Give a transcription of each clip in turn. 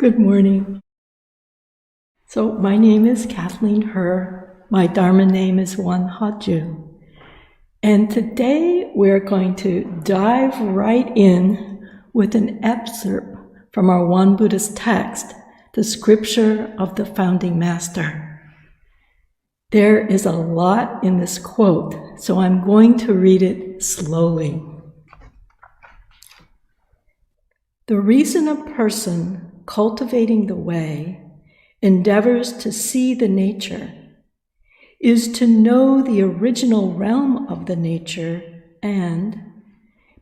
Good morning. So my name is Kathleen Herr. My Dharma name is Wan Haju. And today we're going to dive right in with an excerpt from our Won Buddha's text, the scripture of the founding master. There is a lot in this quote, so I'm going to read it slowly. The reason a person cultivating the way endeavors to see the nature is to know the original realm of the nature and,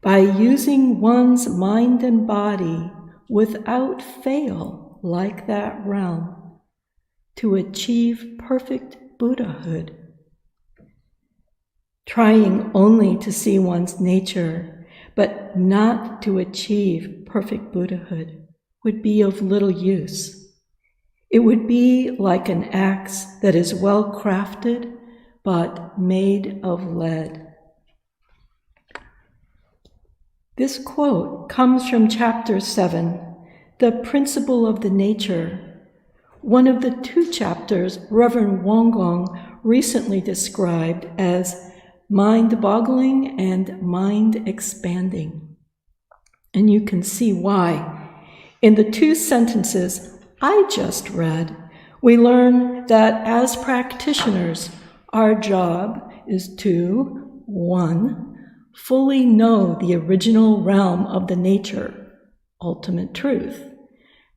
by using one's mind and body without fail like that realm, to achieve perfect Buddhahood. Trying only to see one's nature, but not to achieve perfect Buddhahood, would be of little use. It would be like an axe that is well crafted, but made of lead. This quote comes from chapter 7, The Principle of the Nature, one of the two chapters Reverend Wonggong recently described as mind-boggling and mind-expanding. And you can see why. In the two sentences I just read, we learn that as practitioners, our job is to, 1, fully know the original realm of the nature, ultimate truth,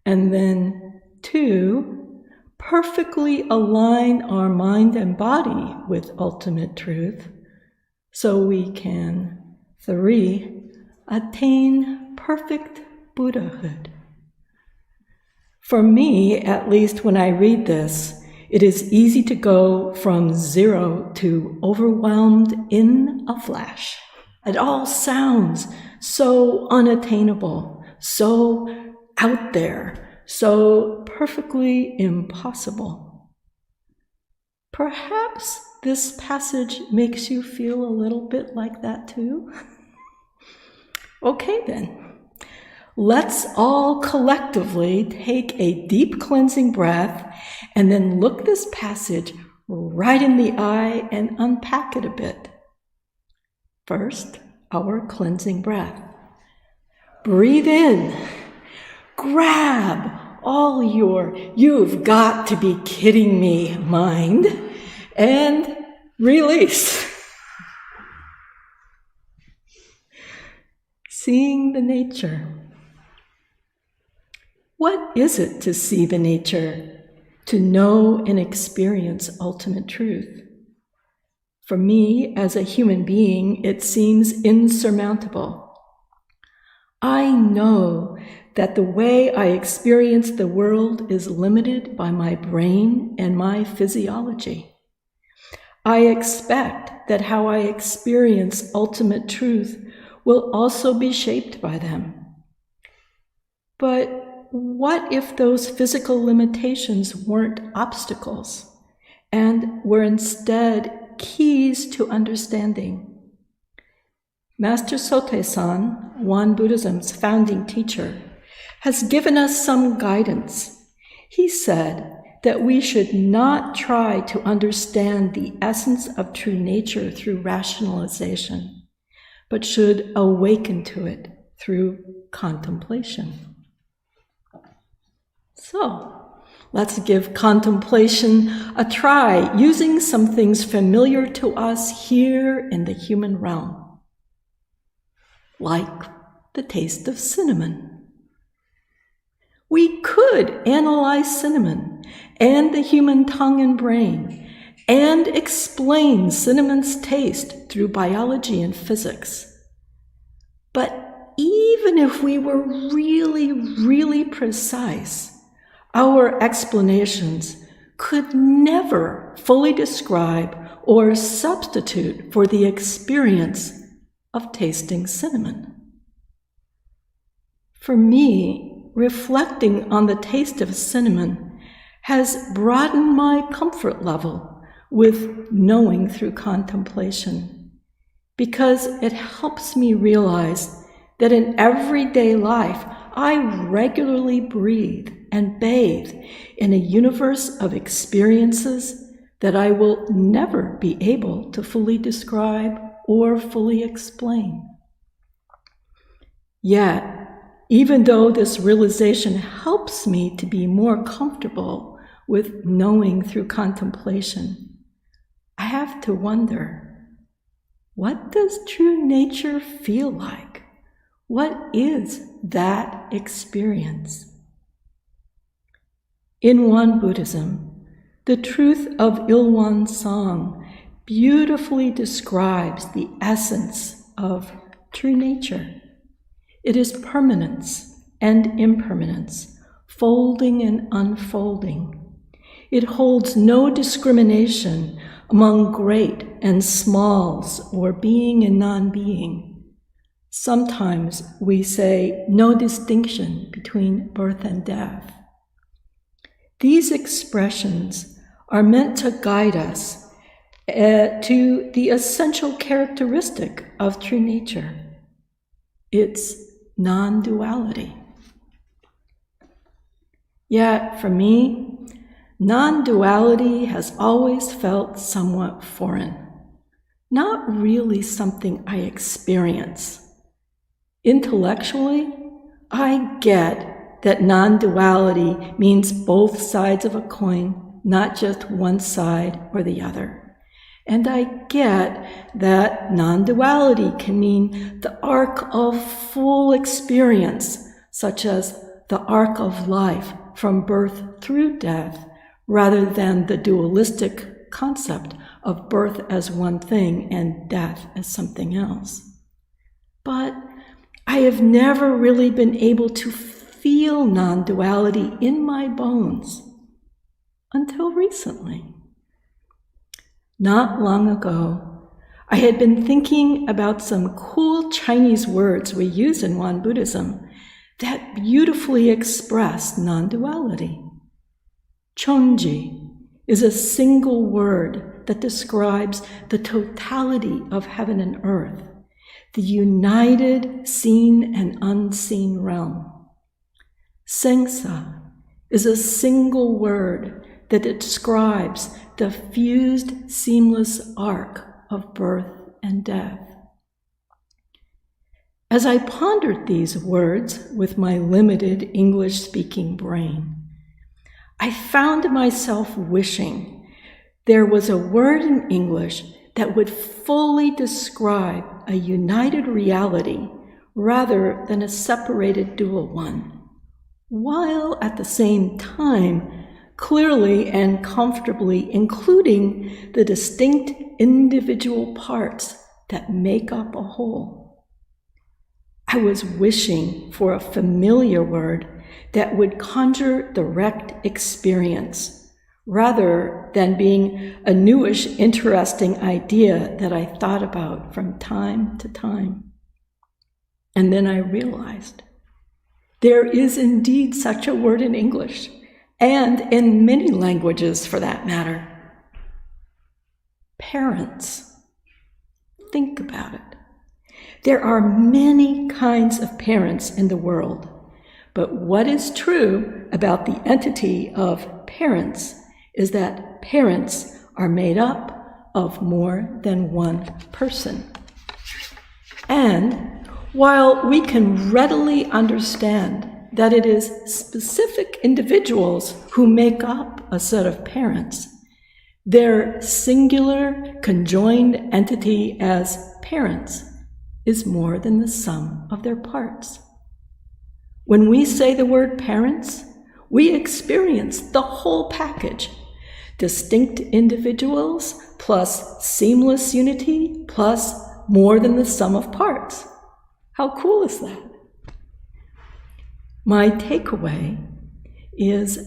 and then 2, perfectly align our mind and body with ultimate truth, so we can, 3, attain perfect Buddhahood. For me, at least when I read this, it is easy to go from 0 to overwhelmed in a flash. It all sounds so unattainable, so out there, so perfectly impossible. Perhaps this passage makes you feel a little bit like that too? Okay then. Let's all collectively take a deep cleansing breath and then look this passage right in the eye and unpack it a bit. First, our cleansing breath. Breathe in. Grab all your "you've got to be kidding me" mind and release. Seeing the nature. What is it to see the nature, to know and experience ultimate truth? For me, as a human being, it seems insurmountable. I know that the way I experience the world is limited by my brain and my physiology. I expect that how I experience ultimate truth will also be shaped by them. But what if those physical limitations weren't obstacles and were instead keys to understanding? Master Sotaesan, Won Buddhism's founding teacher, has given us some guidance. He said that we should not try to understand the essence of true nature through rationalization, but should awaken to it through contemplation. So, let's give contemplation a try, using some things familiar to us here in the human realm, like the taste of cinnamon. We could analyze cinnamon and the human tongue and brain and explain cinnamon's taste through biology and physics. But even if we were really precise, our explanations could never fully describe or substitute for the experience of tasting cinnamon. For me, reflecting on the taste of cinnamon has broadened my comfort level with knowing through contemplation, because it helps me realize that in everyday life, I regularly breathe and bathe in a universe of experiences that I will never be able to fully describe or fully explain. Yet, even though this realization helps me to be more comfortable with knowing through contemplation, I have to wonder, what does true nature feel like? What is that experience? In Won Buddhism, the truth of Ilwan Song beautifully describes the essence of true nature. It is permanence and impermanence, folding and unfolding. It holds no discrimination among great and smalls or being and non-being. Sometimes we say no distinction between birth and death. These expressions are meant to guide us to the essential characteristic of true nature. It's non-duality. Yet, for me, non-duality has always felt somewhat foreign, not really something I experience. Intellectually, I get that non-duality means both sides of a coin, not just one side or the other. And I get that non-duality can mean the arc of full experience, such as the arc of life from birth through death, rather than the dualistic concept of birth as one thing and death as something else. But I have never really been able to feel non-duality in my bones until recently. Not long ago, I had been thinking about some cool Chinese words we use in Won Buddhism that beautifully express non-duality. Chonji is a single word that describes the totality of heaven and earth, the united seen and unseen realm. Sengsa is a single word that describes the fused, seamless arc of birth and death. As I pondered these words with my limited English-speaking brain, I found myself wishing there was a word in English that would fully describe a united reality rather than a separated dual one, while at the same time clearly and comfortably including the distinct individual parts that make up a whole. I was wishing for a familiar word that would conjure direct experience, rather than being a newish, interesting idea that I thought about from time to time. And then I realized there is indeed such a word in English, and in many languages for that matter. Parents. Think about it. There are many kinds of parents in the world, but what is true about the entity of parents is that parents are made up of more than one person. And while we can readily understand that it is specific individuals who make up a set of parents, their singular conjoined entity as parents is more than the sum of their parts. When we say the word parents, we experience the whole package: distinct individuals plus seamless unity plus more than the sum of parts. How cool is that? My takeaway is,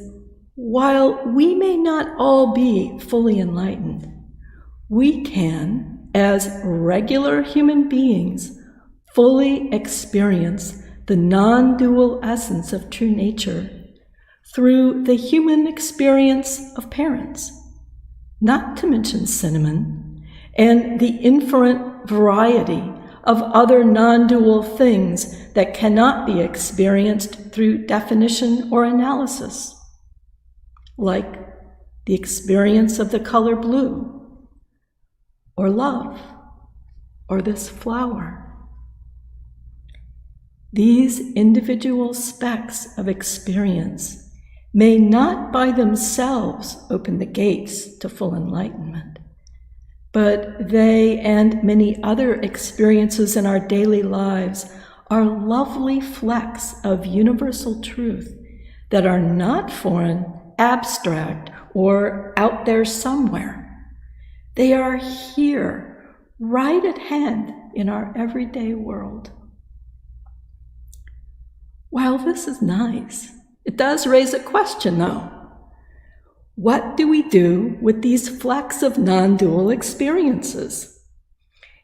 while we may not all be fully enlightened, we can, as regular human beings, fully experience the non-dual essence of true nature through the human experience of parents, not to mention cinnamon, and the infinite variety of other non-dual things that cannot be experienced through definition or analysis, like the experience of the color blue, or love, or this flower. These individual specks of experience may not by themselves open the gates to full enlightenment, but they and many other experiences in our daily lives are lovely flecks of universal truth that are not foreign, abstract, or out there somewhere. They are here, right at hand in our everyday world. While this is nice, it does raise a question, though. What do we do with these flecks of non-dual experiences?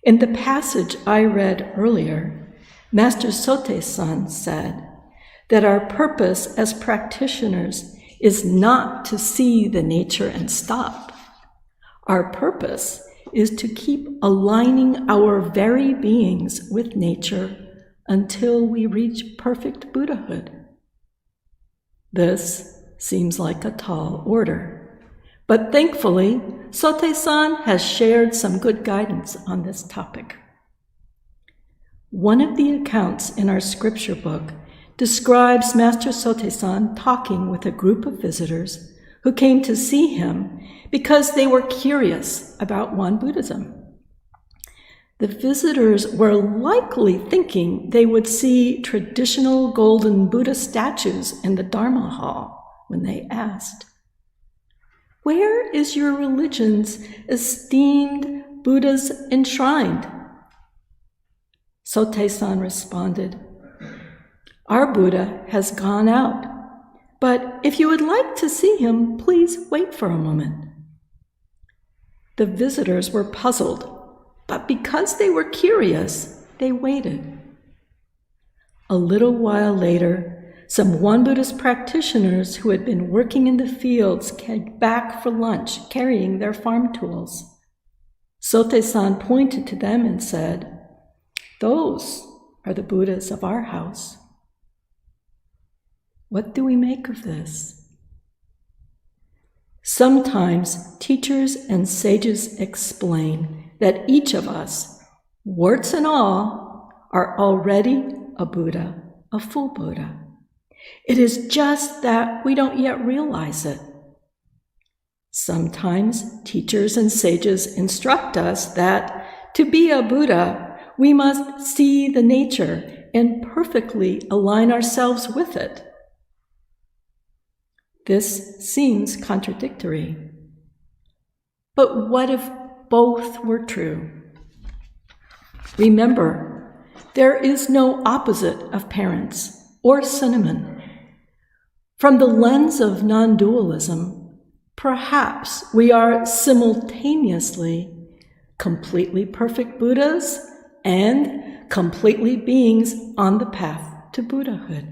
In the passage I read earlier, Master Sotaesan said that our purpose as practitioners is not to see the nature and stop. Our purpose is to keep aligning our very beings with nature until we reach perfect Buddhahood. This seems like a tall order, but thankfully, Sotaesan has shared some good guidance on this topic. One of the accounts in our scripture book describes Master Sotaesan talking with a group of visitors who came to see him because they were curious about Won Buddhism. The visitors were likely thinking they would see traditional golden Buddha statues in the Dharma Hall when they asked, "Where is your religion's esteemed Buddhas enshrined?" Sotaesan responded, "Our Buddha has gone out, but if you would like to see him, please wait for a moment." The visitors were puzzled, but because they were curious, they waited. A little while later, some Won Buddhist practitioners who had been working in the fields came back for lunch carrying their farm tools. Sotaesan pointed to them and said, "Those are the Buddhas of our house." What do we make of this? Sometimes teachers and sages explain that each of us, warts and all, are already a Buddha, a full Buddha. It is just that we don't yet realize it. Sometimes teachers and sages instruct us that to be a Buddha, we must see the nature and perfectly align ourselves with it. This seems contradictory. But what if both were true? Remember, there is no opposite of parents or cinnamon. From the lens of non-dualism, perhaps we are simultaneously completely perfect Buddhas and completely beings on the path to Buddhahood.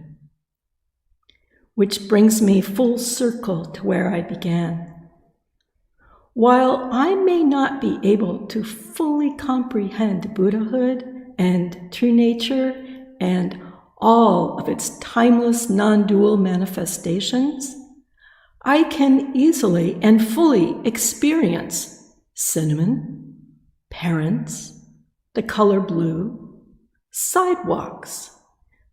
Which brings me full circle to where I began. While I may not be able to fully comprehend Buddhahood and true nature and all of its timeless non-dual manifestations, I can easily and fully experience cinnamon, parents, the color blue, sidewalks,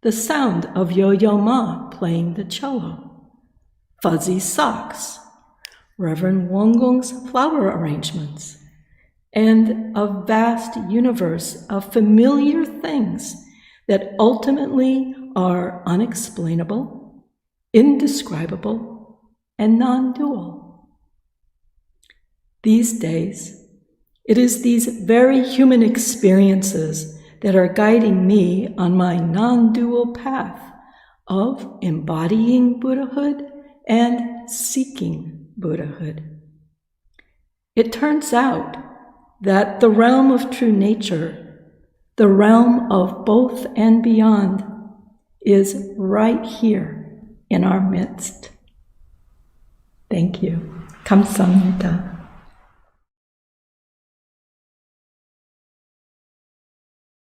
the sound of Yo-Yo Ma playing the cello, fuzzy socks, Reverend Wongong's flower arrangements, and a vast universe of familiar things that ultimately are unexplainable, indescribable, and non-dual. These days, it is these very human experiences that are guiding me on my non-dual path of embodying Buddhahood and seeking Buddhahood. It turns out that the realm of true nature, the realm of both and beyond, is right here in our midst. Thank you. Kamsahamnida.